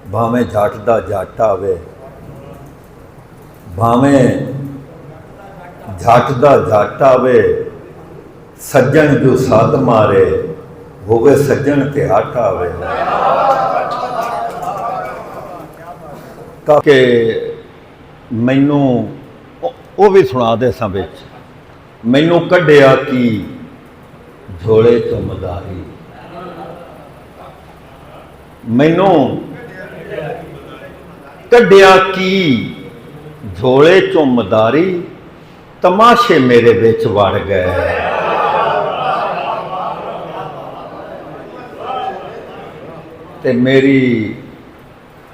भावें जट दा जट आवे, भावें जट दा जट आवे, सज्जन जो साध मारे होवे सज्जन ते हट आवे। कि मैनू वो भी सुना दे सां विच, मैनू कढ़िया की झोले चों मदारी, मैनू कढ़िया की झोले चों मदारी, तमाशे मेरे विच वड़ गए। ते मेरी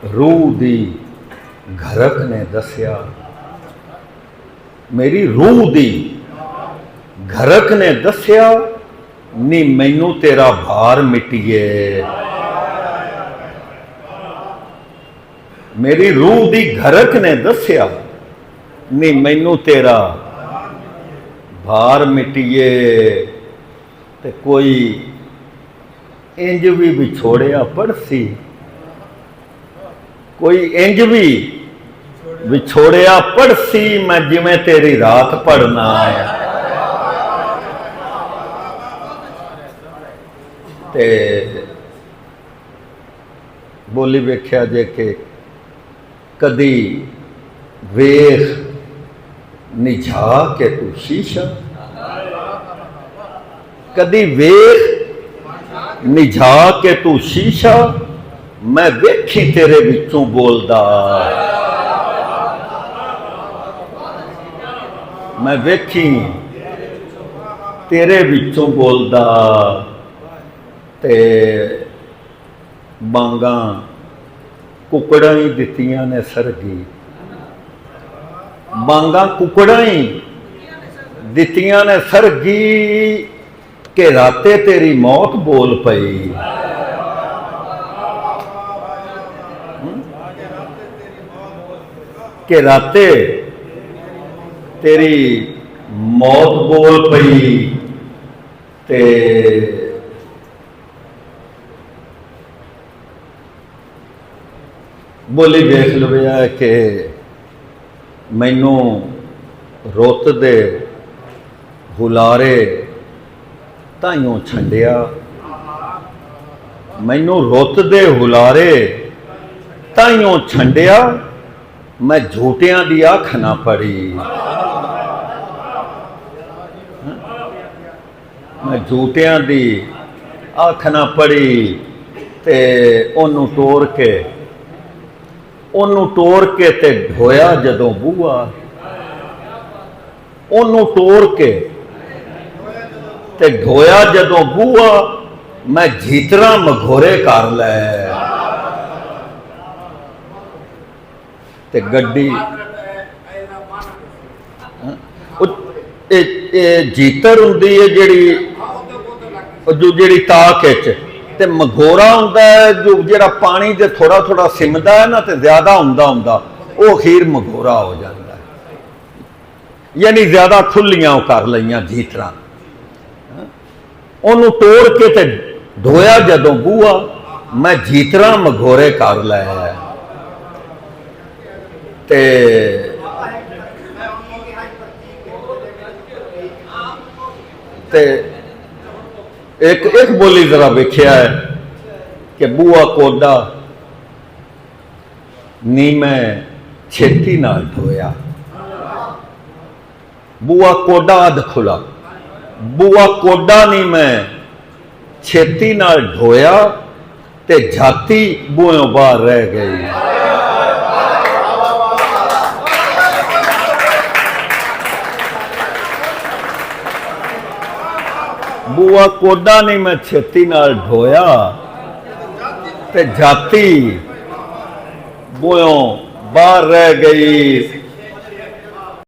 रूह दी घरक ने दसिया, मेरी रूह दी घरक ने दसिया, नी मैनू तेरा भार मिटिए। मेरी रूह दी घरक ने दसिया, नी मैनू तेरा भार मिटिए। ते कोई इंज भी विछोड़िया पड़सी, कोई इंज भी विछोड़िया पड़सी, मैं जिवें तेरी रात पढ़ना है। ते बोली वेख्या जे कि कदी वेख निझा के तू शीशा, कदी वेख निझा के तू शीशा, मैं वेखी तेरे विचों बोलदा, मैं वेखी तेरे विचों बोलदा। ते बांगा कुकड़ा ही दित्तियां ने सरगी, बांगा कुकड़ा ही दित्तियां ने सरगी, कि राते तेरी मौत बोल पई। कि राते तेरी मौत बोल पई। ते बोली देख लविया कि मैनू रुत दे हुलारे ताइयों छंडिया, मैनू रुत दे हुलारे ताइयों छंडिया, मैं झूठियां दी अख ना पड़ी। मैं झूठियां दी अख ना पड़ी। ते ओनू टोर के ते ढोया जदों बूआ, ओनू टोर के ते ढोया जदों बूआ, मैं जीतरा मघोरे कर लै। ते गड्डी जीतर हुंदी है जिहड़ी ताक विच, ते मघोरा हुंदा है जो जिहड़ा पानी दे थोड़ा थोड़ा सिमदा है ना, ते ज्यादा हुंदा हुंदा वो अखीर मघोरा हो जाता है। यानी ज्यादा खुलियां कर लईयां जीतरां। ओनू तोड़ के ते ढोया जदों बूआ, मैं जीतरा मघोरे कर लै। ते एक बोली जरा वेख्या है कि बुआ कोडा नी मैं छेती नाल ढोया, बुआ कोडा अध खुला, बुआ कोडा नी मैं छेती नाल ढोया, ते जाती बुओं बाहर रह गई। बुआ कोडा नहीं मैं छेती नाल ढोया, ते जाती बुओं बाहर रह गई।